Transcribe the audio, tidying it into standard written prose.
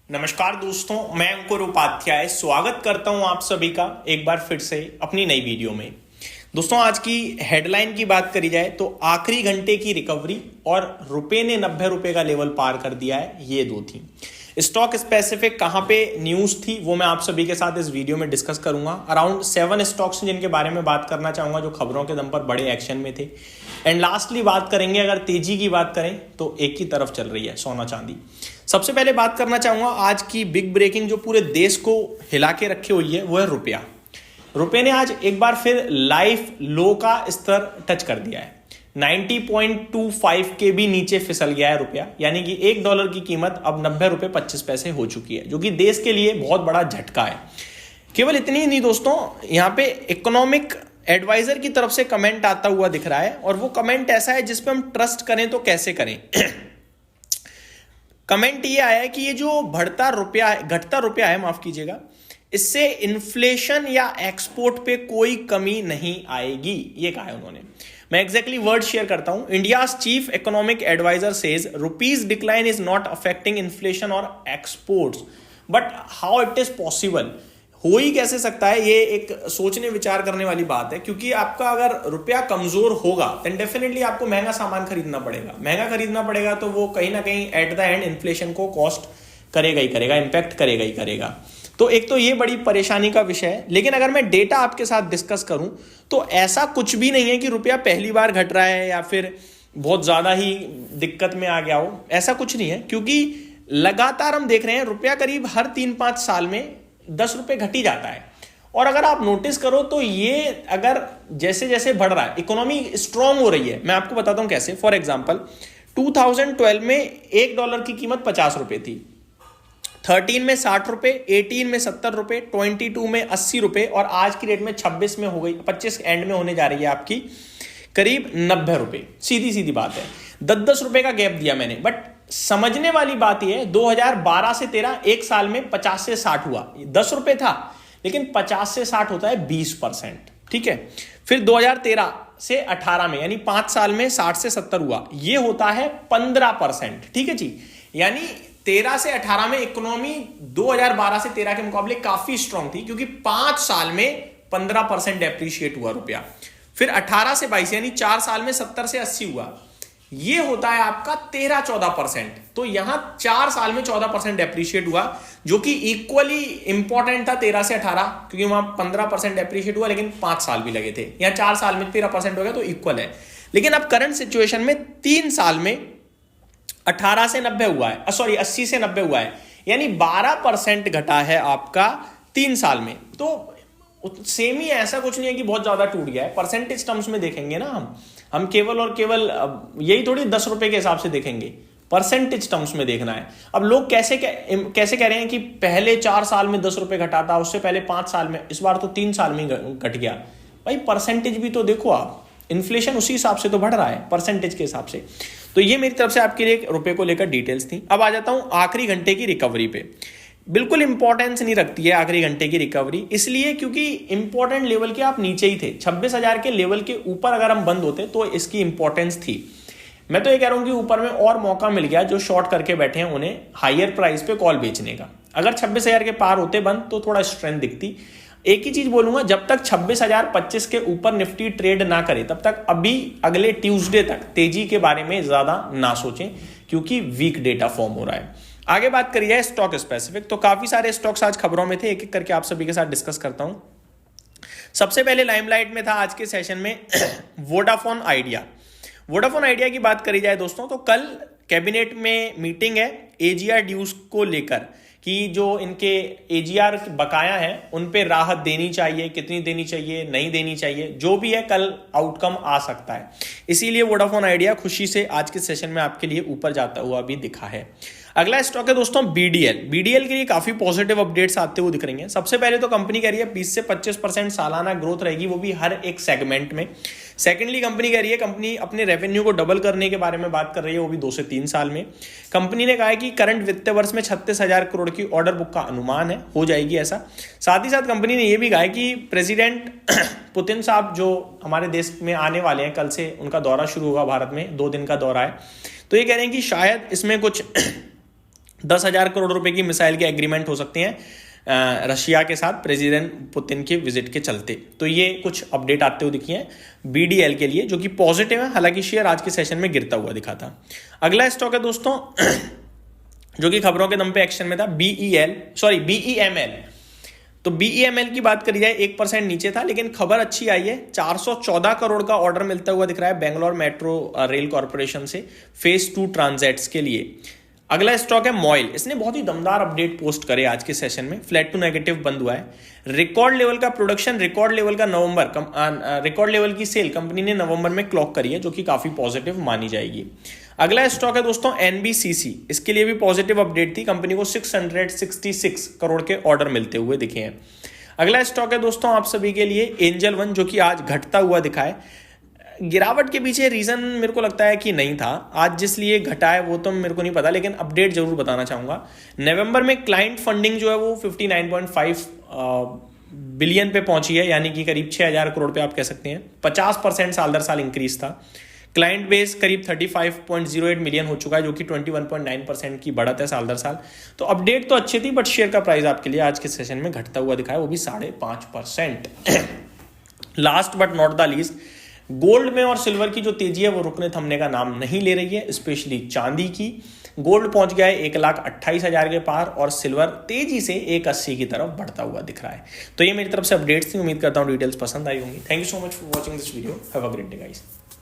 नमस्कार दोस्तों, मैं अंकुर उपाध्याय स्वागत करता हूं आप सभी का एक बार फिर से अपनी नई वीडियो में। दोस्तों, आज की हेडलाइन की बात करी जाए तो आखिरी घंटे की रिकवरी और रुपए ने 90 रुपए का लेवल पार कर दिया है, ये दो थी। स्टॉक स्पेसिफिक कहां पे न्यूज थी वो मैं आप सभी के साथ इस वीडियो में डिस्कस करूंगा। अराउंड 7 स्टॉक्स जिनके बारे में बात करना चाहूंगा जो खबरों के दम पर बड़े एक्शन में थे। एंड लास्टली बात करेंगे, अगर तेजी की बात करें तो एक ही तरफ चल रही है, सोना चांदी। सबसे पहले बात करना चाहूंगा आज की बिग ब्रेकिंग जो पूरे देश को हिला के रखी हुई है, वो है रुपया। रुपये ने आज एक बार फिर लाइफ लो का स्तर टच कर दिया है। 90.25 के भी नीचे फिसल गया है रुपया, यानी कि $1 की कीमत अब 90 रुपए 25 पैसे हो चुकी है, जो कि देश के लिए बहुत बड़ा झटका है। केवल इतनी ही नहीं दोस्तों, यहाँ पे इकोनॉमिक एडवाइजर की तरफ से कमेंट आता हुआ दिख रहा है, और वो कमेंट ऐसा है जिसपे हम ट्रस्ट करें तो कैसे करें। कमेंट ये आया है कि ये जो घटता रुपया है, माफ कीजिएगा, इससे इन्फ्लेशन या एक्सपोर्ट पे कोई कमी नहीं आएगी, ये कहा है उन्होंने। मैं एग्जैक्टली वर्ड शेयर करता हूं। India's chief economic adviser says rupee's decline is not affecting inflation और exports, but how it is possible. हो ही कैसे सकता है, ये एक सोचने विचार करने वाली बात है, क्योंकि आपका अगर रुपया कमजोर होगा देन डेफिनेटली आपको महंगा सामान खरीदना पड़ेगा। महंगा खरीदना पड़ेगा तो वो कहीं ना कहीं एट द एंड इन्फ्लेशन को कॉस्ट करेगा ही करेगा, इंपैक्ट करेगा ही करेगा। तो एक तो ये बड़ी परेशानी का विषय है। लेकिन अगर मैं डेटा आपके साथ डिस्कस करूं तो ऐसा कुछ भी नहीं है कि रुपया पहली बार घट रहा है या फिर बहुत ज्यादा ही दिक्कत में आ गया हो, ऐसा कुछ नहीं है। क्योंकि लगातार हम देख रहे हैं रुपया करीब हर 3-5 साल में 10 रुपए घट ही जाता है। और अगर आप नोटिस करो तो ये अगर जैसे जैसे बढ़ रहा है, इकोनॉमी स्ट्रांग हो रही है। मैं आपको बताता हूं कैसे। फॉर एग्जांपल 2012 में $1 की कीमत 50 रुपए थी, 13 में 60 रुपए, 18 में 70 रुपए, 22 में 80 रुपए, और आज की डेट में 26 में हो गई, 25 एंड में होने जा रही है आपकी करीब 90 रुपए। सीधी सीधी बात है, 10-10 रुपए का गैप दिया मैंने। बट समझने वाली बात यह है, 2012 से 13 एक साल में 50 से 60 हुआ। 10 रुपए था, लेकिन 50 से 60 होता है 20%, ठीक है। फिर 2013 से 18 में, यानी 5 साल में 60 से 70 हुआ, ये होता है 15%, ठीक है जी। यानी 13 से 18 में इकोनॉमी 2012 से 13 के मुकाबले काफी स्ट्रांग थी, क्योंकि 5 साल में 15% डेप्रीशिएट हुआ रुपया। फिर 18 से 22 यानी 4 साल में 70 से 80 हुआ, ये होता है आपका 13-14%। तो यहां 4 साल में 14% डेप्रीशिएट हुआ, जो कि इक्वली इंपॉर्टेंट था 13 से 18, क्योंकि वहां 15% डेप्रीशिएट हुआ, लेकिन 5 साल भी लगे थे। यहां 4 साल में 13% हो गया, तो इक्वल है। लेकिन अब करंट सिचुएशन में 3 साल में 18 से 90 हुआ है, 80 से 90 हुआ है, यानी 12% घटा है आपका 3 साल में। तो सेम ही है, ऐसा कुछ नहीं है कि बहुत ज्यादा टूट गया है। परसेंटेज टर्म्स में देखेंगे ना हम केवल और केवल यही थोड़ी 10 रुपए के हिसाब से देखेंगे, परसेंटेज टर्म्स में देखना है। अब लोग कैसे कह रहे हैं कि पहले 4 साल में 10 रुपए घटा था, उससे पहले 5 साल में, इस बार तो 3 साल में घट गया। भाई परसेंटेज भी तो देखो आप, इन्फ्लेशन उसी हिसाब से तो बढ़ रहा है, परसेंटेज के हिसाब से। तो ये मेरी तरफ से आपके लिए रुपए को लेकर डिटेल्स थी। अब आ जाता हूं आखिरी घंटे की रिकवरी पे। बिल्कुल इंपॉर्टेंस नहीं रखती है आखिरी घंटे की रिकवरी, इसलिए क्योंकि इंपॉर्टेंट लेवल के आप नीचे ही थे। 26,000 के लेवल के ऊपर अगर हम बंद होते तो इसकी इंपॉर्टेंस थी। मैं तो ये कह रहा हूं कि ऊपर में और मौका मिल गया, जो शॉर्ट करके बैठे हैं उन्हें हायर प्राइस पे कॉल बेचने का। अगर 26,000 के पार होते बंद तो थोड़ा स्ट्रेंथ दिखती। एक ही चीज बोलूंगा, जब तक 26,025 के ऊपर निफ्टी ट्रेड ना करे तब तक अभी अगले ट्यूसडे तक तेजी के बारे में ज्यादा ना सोचें, क्योंकि वीक डेटा फॉर्म हो रहा है। आगे बात करिए जाए स्टॉक स्पेसिफिक, तो काफी सारे स्टॉक्स आज खबरों में थे, एक एक करके आप सभी के साथ डिस्कस करता हूं। सबसे पहले लाइमलाइट में था आज के सेशन में वोडाफोन आइडिया। वोडाफोन आइडिया की बात करी जाए दोस्तों, तो कल कैबिनेट में मीटिंग है एजीआर ड्यूज को लेकर, कि जो इनके एजीआर बकाया है उन पे राहत देनी चाहिए, कितनी देनी चाहिए, नहीं देनी चाहिए, जो भी है कल आउटकम आ सकता है। इसीलिए वोडाफोन आइडिया खुशी से आज के सेशन में आपके लिए ऊपर जाता हुआ भी दिखा है। अगला स्टॉक है दोस्तों बीडीएल के लिए काफी पॉजिटिव अपडेट्स आते हुए दिख रही हैं। सबसे पहले तो कंपनी कह रही है 20 से 25% सालाना ग्रोथ रहेगी, वो भी हर एक सेगमेंट में। सेकेंडली कंपनी कह रही है कंपनी अपने रेवेन्यू को डबल करने के बारे में बात कर रही है, वो भी 2 से 3 साल में। कंपनी ने कहा है कि करंट वित्तीय वर्ष में 36,000 करोड़ की ऑर्डर बुक का अनुमान है, हो जाएगी ऐसा। साथ ही साथ कंपनी ने यह भी कहा है कि प्रेसिडेंट पुतिन साहब जो हमारे देश में आने वाले हैं, कल से उनका दौरा शुरू होगा भारत में, 2 दिन का दौरा है, तो ये कह रहे हैं कि शायद इसमें कुछ 10,000 करोड़ रुपए की मिसाइल के एग्रीमेंट हो सकते हैं रशिया के साथ प्रेसिडेंट पुतिन के विजिट के चलते। तो ये कुछ अपडेट आते हुए दिखी हैं बीडीएल के लिए, जो कि पॉजिटिव है, हालांकि शेयर आज के सेशन में गिरता हुआ दिखा था। अगला स्टॉक है दोस्तों जो कि खबरों के दम पे एक्शन में था, बीईएमएल। तो बीईएमएल की बात करी जाए 1% नीचे था, लेकिन खबर अच्छी आई है, 414 करोड़ का ऑर्डर मिलता हुआ दिख रहा है बेंगलोर मेट्रो रेल कॉर्पोरेशन से फेज 2 ट्रांजिट्स के लिए। अगला स्टॉक है मॉइल। इसने बहुत ही दमदार अपडेट पोस्ट करे आज के सेशन में, फ्लैट टू नेगेटिव बंद हुआ है। रिकॉर्ड लेवल का प्रोडक्शन, रिकॉर्ड लेवल का रिकॉर्ड लेवल की सेल कंपनी ने नवंबर में क्लॉक करी है, जो कि काफी पॉजिटिव मानी जाएगी। अगला स्टॉक है दोस्तों एनबीसीसी। इसके लिए भी पॉजिटिव अपडेट थी, कंपनी को 666 करोड़ के ऑर्डर मिलते हुए दिखे हैं। अगला स्टॉक है दोस्तों आप सभी के लिए एंजल वन, जो कि आज घटता हुआ दिखा है। गिरावट के पीछे रीजन मेरे को लगता है कि नहीं था, आज जिस लिए घटा है वो तो मेरे को नहीं पता, लेकिन अपडेट जरूर बताना चाहूंगा। नवंबर में क्लाइंट फंडिंग जो है वो 59.5 बिलियन पे पहुंची है, यानी कि करीब 6,000 करोड़ पे आप कह सकते हैं। 50% साल दर साल इंक्रीज था। क्लाइंट बेस करीब 35.08 मिलियन हो चुका है, जो कि 21.9% की बढ़त है साल दर साल। तो अपडेट तो अच्छी थी, बट शेयर का प्राइस आपके लिए आज के सेशन में घटता हुआ दिखा है, वो भी 5.5%। Last but not the least, gold में और सिल्वर की जो तेजी है वो रुकने थमने का नाम नहीं ले रही है, स्पेशली चांदी की। गोल्ड पहुंच गया है 1,28,000 के पार और सिल्वर तेजी से 1,80 की तरफ बढ़ता हुआ दिख रहा है। तो ये मेरी तरफ से अपडेट्स थी, उम्मीद करता हूँ डिटेल्स पसंद आई होंगी। Thank you so much for watching this video. Have a great day guys.